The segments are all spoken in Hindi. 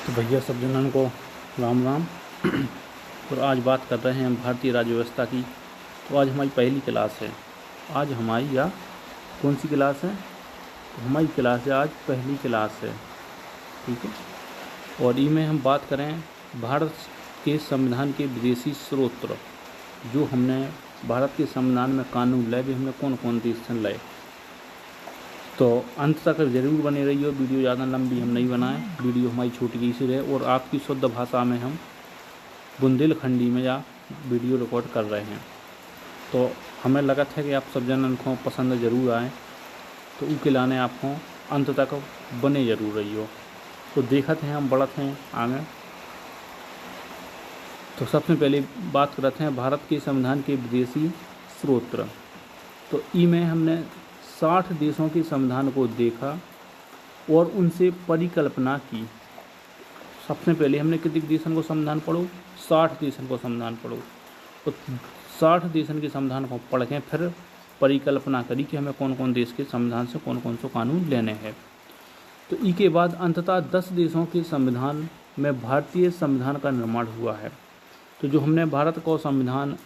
तो भैया सब जनन को राम राम। और आज बात कर रहे हैं हम भारतीय राज्य व्यवस्था की। तो आज हमारी पहली क्लास है। आज हमारी या कौन सी क्लास है? तो हमारी क्लास है आज पहली क्लास है, ठीक है। और इसमें हम बात करें भारत के संविधान के विदेशी स्रोत, जो हमने भारत के संविधान में कानून लाए भी हमने कौन कौन देश से लाए। तो अंत तक ज़रूर बने रही हो। वीडियो ज़्यादा लंबी हम नहीं बनाएं, वीडियो हमारी छोटी सी रहे और आपकी शुद्ध भाषा में हम बुंदेलखंडी में या वीडियो रिकॉर्ड कर रहे हैं। तो हमें लगता है कि आप सब जनन को पसंद ज़रूर आए, तो उसके लाने आपको अंत तक बने ज़रूर रही हो। तो देखते हैं हम बढ़ते हैं आगे। तो सबसे पहले बात करते हैं भारत के संविधान के विदेशी स्रोत। तो इसमें हमने 60 देशों के संविधान को देखा और उनसे परिकल्पना की। सबसे पहले हमने कितने देशों को संविधान पढ़ो? 60 देशों को संविधान पढ़ो। तो 60 देशों के संविधान को पढ़ के फिर परिकल्पना करी कि हमें कौन कौन देश के संविधान से कौन कौन से कानून लेने हैं। तो इसके बाद अंततः 10 देशों के संविधान में भारतीय संविधान का निर्माण हुआ है। तो जो हमने भारत को संविधान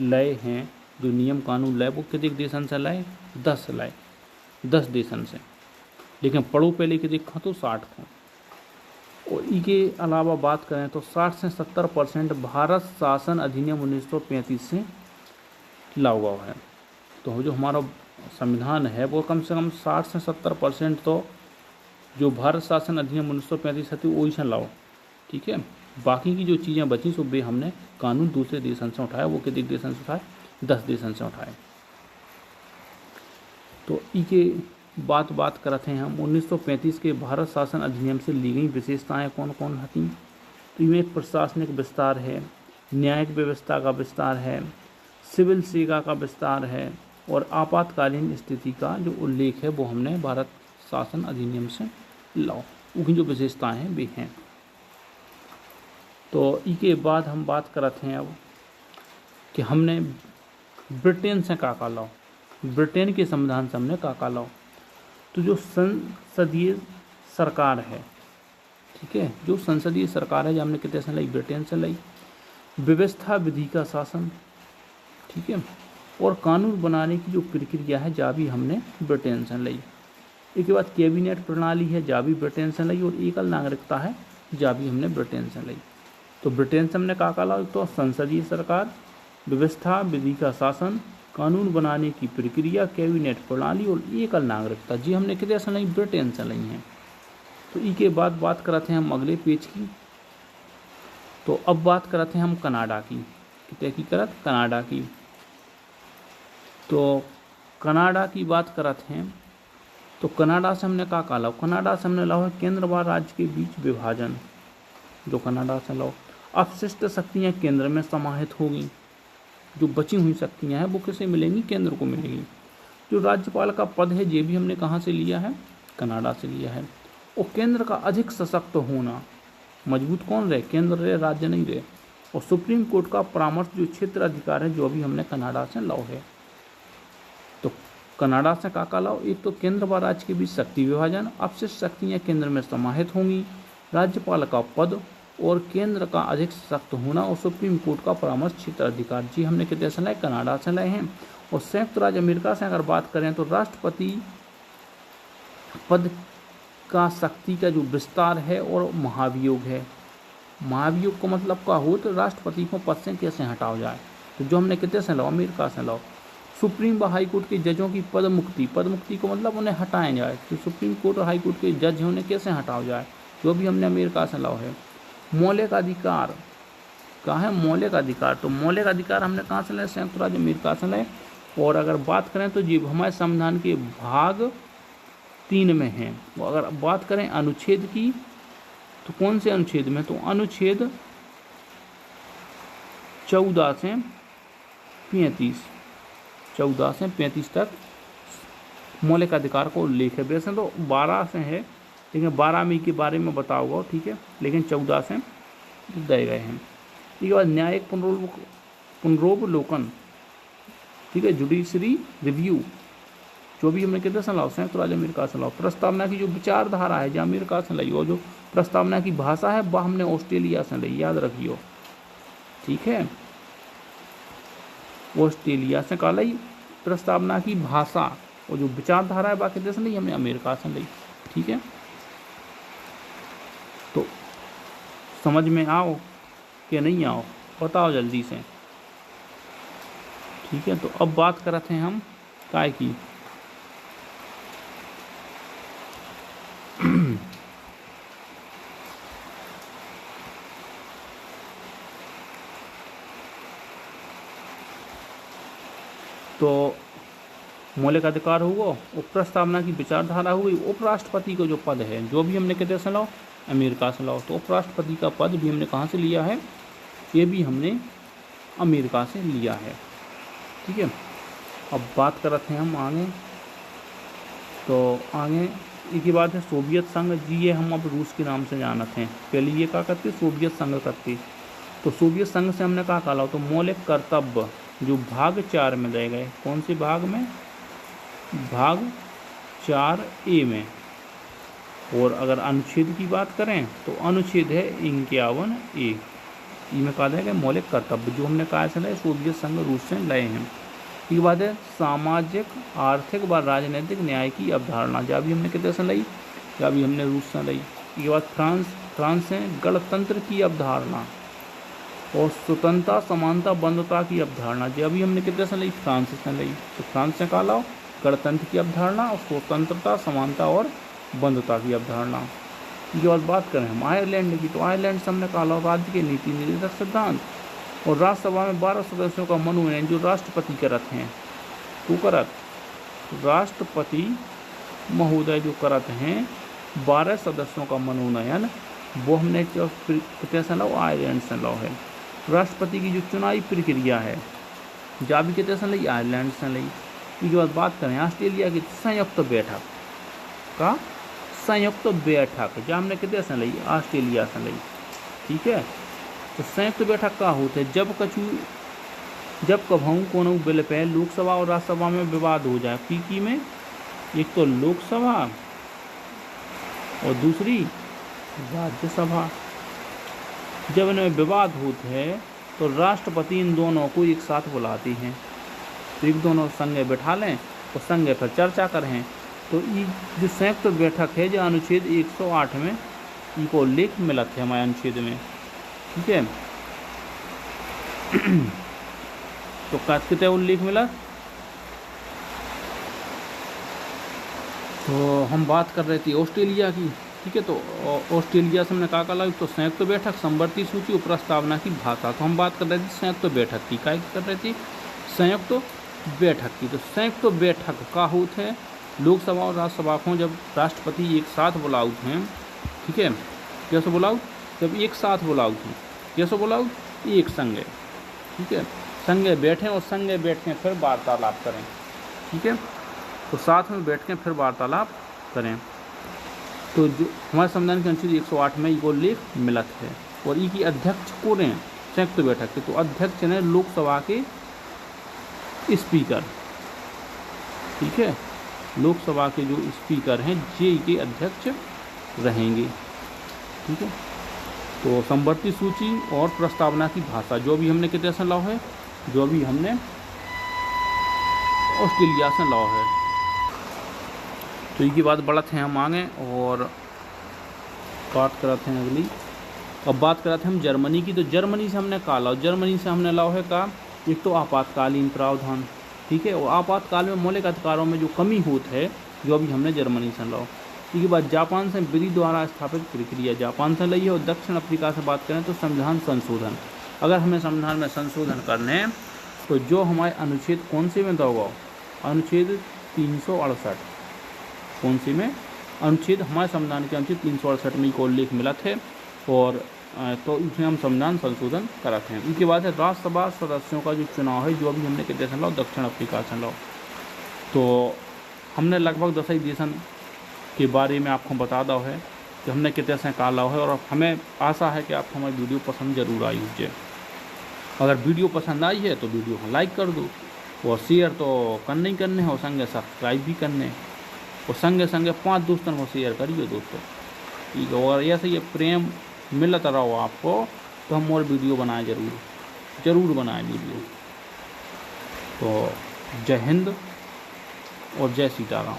लाए हैं, जो नियम कानून लाए, वो कितने देशन से लाए? 10 लाए, 10 देशन से। लेकिन पढ़ो पहले के देखा तो 60 को। और इसके अलावा बात करें तो 60 से 70% भारत शासन अधिनियम 1935 से लागू है। तो जो हमारा संविधान है वो कम से कम 60 से 70% तो जो भारत शासन अधिनियम 1935 है वही से लाओ, ठीक है। बाकी की जो चीज़ें बची सो वे हमने कानून दूसरे देशन से उठाए। वो कितने देशन से उठाए? 10 देशन से उठाए। तो इसके बात करते हैं हम 1935 के भारत शासन अधिनियम से ली गई विशेषताएं कौन कौन हती। तो इनमें प्रशासनिक विस्तार है, न्यायिक व्यवस्था का विस्तार है, सिविल सेवा का विस्तार है और आपातकालीन स्थिति का जो उल्लेख है वो हमने भारत शासन अधिनियम से लाओ। उनकी जो विशेषताएं हैं वे हैं। तो इसके बाद हम बात करते हैं अब कि हमने ब्रिटेन से काका लाओ, ब्रिटेन के संविधान से हमने काका लाओ। तो जो संसदीय सरकार है, ठीक है, जो संसदीय सरकार है जो हमने कितने से लाई? ब्रिटेन से लाई। व्यवस्था विधि का शासन, ठीक है, और कानून बनाने की जो प्रक्रिया है जा भी हमने ब्रिटेन से लाई। इसके बाद कैबिनेट प्रणाली है जा भी ब्रिटेन से लाई। और एकल नागरिकता है जा भी हमने ब्रिटेन से लाई। तो ब्रिटेन से हमने काका लाओ तो संसदीय सरकार, व्यवस्था विधि का शासन, कानून बनाने की प्रक्रिया, कैबिनेट प्रणाली और एकल नागरिकता जी हमने कितने से लाई? ब्रिटेन से लाई हैं। तो इसके बाद बात करते हैं हम अगले पेज की। तो अब बात करते हैं हम कनाडा की। कितने की करत? कनाडा की। तो कनाडा की बात करते हैं तो कनाडा से हमने काका लाओ? कनाडा से हमने लाओ है केंद्र व राज्य के बीच विभाजन। जो कनाडा से लाओ, अपशिष्ट शक्तियाँ केंद्र में समाहित होगी। जो बची हुई शक्तियाँ हैं वो किसे मिलेंगी? केंद्र को मिलेंगी। जो राज्यपाल का पद है ये भी हमने कहाँ से लिया है? कनाडा से लिया है। और केंद्र का अधिक सशक्त होना, मजबूत कौन रहे? केंद्र रहे, राज्य नहीं रहे। और सुप्रीम कोर्ट का परामर्श जो क्षेत्र अधिकार है जो भी हमने कनाडा से लाओ है। तो कनाडा से काका लाओ? एक तो केंद्र व राज्य के बीच शक्ति विभाजन, अपशिष्ट शक्तियाँ केंद्र में समाहित होंगी, राज्यपाल का पद और केंद्र का अधिक सख्त होना और सुप्रीम कोर्ट का परामर्श क्षेत्र अधिकार जी हमने कितने से लाए? कनाडा से लाए हैं। और संयुक्त राज्य अमेरिका से अगर बात करें तो राष्ट्रपति पद का शक्ति का जो विस्तार है और महाभियोग है। महाभियोग का मतलब क्या हो? तो राष्ट्रपति को पद से कैसे हटाओ जाए। तो जो हमने कितने से लाओ? अमेरिका से लाओ। सुप्रीम व हाई कोर्ट के जजों की पद मुक्ति, पद मुक्ति को मतलब उन्हें हटाया जाए। तो सुप्रीम कोर्ट और हाई कोर्ट के जज उन्हें कैसे हटाओ जाए, जो भी हमने अमेरिका से लाओ है। मौलिक अधिकार कहाँ है? मौलिक अधिकार, तो मौलिक अधिकार हमने कहाँ से लाए? संयुक्त राज्य अमेरिका से लाए। और अगर बात करें तो ये हमारे संविधान के भाग 3 में है। अगर बात करें अनुच्छेद की तो कौन से अनुच्छेद में? तो अनुच्छेद 14 से 35, 14 से 35 तक मौलिक अधिकार को उल्लेख है। वैसे तो 12 से है, लेकिन 12 में के बारे में बताऊंगा, ठीक है, लेकिन 14 से दिए गए हैं। इसके बाद न्यायिक पुनरोवलोकन, ठीक है, जुडिशरी रिव्यू, जो भी हमने कितने से लाओ? संयुक्त राज्य अमेरिका से लाओ। प्रस्तावना की जो विचारधारा है जो अमेरिका से लाई, और जो प्रस्तावना की भाषा है वह हमने ऑस्ट्रेलिया से ली, याद रखियो, ठीक है। ऑस्ट्रेलिया से का ली प्रस्तावना की भाषा, और जो विचारधारा है बाकी देश नहीं, हमने अमेरिका से ली, ठीक है। तो समझ में आओ कि नहीं आओ, बताओ जल्दी से, ठीक है। तो अब बात करते हैं हम काय की, तो मौलिक अधिकार हुआ, उप प्रस्तावना की विचारधारा हुई, उपराष्ट्रपति को जो पद है, जो भी हमने कितने से लाओ, अमेरिका से लाओ, तो उपराष्ट्रपति का पद भी हमने कहाँ से लिया है, ये भी हमने अमेरिका से लिया है, ठीक है। अब बात करते हैं हम आगे, तो आगे एक बात है सोवियत संघ जी, ये हम अब रूस के नाम से जानते हैं, पहले ये क्या करते, सोवियत संघ करते। तो सोवियत संघ से हमने कहा लाओ, तो मौलिक कर्तव्य जो भाग 4 में दिए गए, कौन से भाग में, भाग 4A में। और अगर अनुच्छेद की बात करें तो अनुच्छेद है 51A, इसमें कहा जाएगा मौलिक कर्तव्य, जो हमने कहा से सोवियत संघ रूस से लाए हैं। एक बात है सामाजिक आर्थिक व राजनीतिक न्याय की अवधारणा, जहाँ भी हमने कितने से लाई, जहाँ भी हमने रूस से लाई। एक बात फ्रांस से गणतंत्र की अवधारणा और स्वतंत्रता समानता बंधुता की अवधारणा, जब भी हमने कितने से ली, फ्रांस से ली। तो फ्रांस से कहा लाओ गणतंत्र की अवधारणा और स्वतंत्रता समानता और बंधुता की अवधारणा। ये और बात करें हम आयरलैंड की, तो आयरलैंड से हमने कहा लाओ राज्य के नीति निर्देशक सिद्धांत और राज्यसभा में 12 सदस्यों का मनोनयन जो राष्ट्रपति करत हैं, तो करत राष्ट्रपति महोदय जो करत हैं 12 सदस्यों का मनोनयन, वो हमने कितने से लाओ, आयरलैंड से लाओ है। राष्ट्रपति की जो चुनावी प्रक्रिया है, जहाँ भी कितने से ली, आयरलैंड से ली। इसके बाद बात करें ऑस्ट्रेलिया की संयुक्त बैठक का, संयुक्त बैठक जहाँ हमने कितने से ली, ऑस्ट्रेलिया से ली, ठीक है। तो संयुक्त बैठक का होते जब कभू कोनो बिल पे लोकसभा और राज्यसभा में विवाद हो जाए, पीकी में एक तो लोकसभा और दूसरी राज्यसभा, जब इनमें विवाद होते हैं तो राष्ट्रपति इन दोनों को एक साथ बुलाती हैं, तो एक दोनों संगे बैठा लें और संगे फिर चर्चा करें। तो ये जो संयुक्त बैठक है, जो अनुच्छेद 108 में इनको उल्लेख मिलत है हमारे अनुच्छेद में, ठीक है। तो कितने उल्लेख मिला, तो हम बात कर रहे थे ऑस्ट्रेलिया की, ठीक है। तो ऑस्ट्रेलिया से हमने कहा कहा तो संयुक्त बैठक, समवर्ती सूची और प्रस्तावना की भाषा, तो हम बात कर रहे थे संयुक्त बैठक की, क्या कर रहे थे, संयुक्त बैठक की। तो संयुक्त बैठक का होता है लोकसभा और राज्यसभा को जब राष्ट्रपति एक साथ बुलाउत हैं, ठीक है, कैसे बुलाउत, जब एक साथ बुलाउत हैं, कैसे बुलाउत, एक संगे, ठीक है, संगे बैठें और संगे बैठ के फिर वार्तालाप करें, ठीक है। तो साथ में बैठ के फिर वार्तालाप करें। तो जो हमारे संविधान के अनुच्छेद 108 में ये उल्लेख मिलत है। और ई की अध्यक्ष कौन है संयुक्त बैठक के, तो अध्यक्ष ने लोकसभा के स्पीकर, ठीक है, लोकसभा के जो स्पीकर हैं जे के अध्यक्ष रहेंगे, ठीक है। तो समवर्ती सूची और प्रस्तावना की भाषा, जो भी हमने कितने से लाओ है, जो भी हमने ऑस्ट्रेलिया से लाओ है। तो ये बात बढ़त हैं हम आगे और बात करते हैं अगली। अब बात करते हैं हम जर्मनी की। तो जर्मनी से हमने कहा लाओ, जर्मनी से हमने लाओ है का, एक तो आपातकालीन प्रावधान, ठीक है, और आपातकाल में मौलिक अधिकारों में जो कमी होती है, जो अभी हमने जर्मनी से लाओ। इसके बाद जापान से विधि द्वारा स्थापित प्रक्रिया, जापान से लई है। और दक्षिण अफ्रीका से बात करें तो संविधान संशोधन, अगर हमें संविधान में संशोधन करने हैं तो जो हमारे अनुच्छेद कौन से में दोगा, अनुच्छेद 368, कौन सी में, अनुच्छेद हमारे संविधान के अनुच्छेद 368 में को उल्लेख मिला थे, और तो इसमें हम संविधान संशोधन कराते हैं। इसके बाद है राज्यसभा सदस्यों का जो चुनाव है, जो अभी हमने कितने से लाओ, दक्षिण अफ्रीका से लाओ। तो हमने लगभग 10 देशन के बारे में आपको बता दो है कि हमने कितने से कहा लाओ है। और हमें आशा है कि आपको हमारी वीडियो पसंद जरूर आई हुई। अगर वीडियो पसंद आई है तो वीडियो को लाइक कर दो, और शेयर तो करने ही करने हैं, और संगे सब्सक्राइब भी करने, और संगे संगे 5 दोस्तों को शेयर करिए दोस्तों। ठीक है, और ऐसे ये प्रेम मिलता रहो आपको तो हम और वीडियो बनाएं, ज़रूर बनाएं वीडियो। तो जय हिंद और जय सीताराम।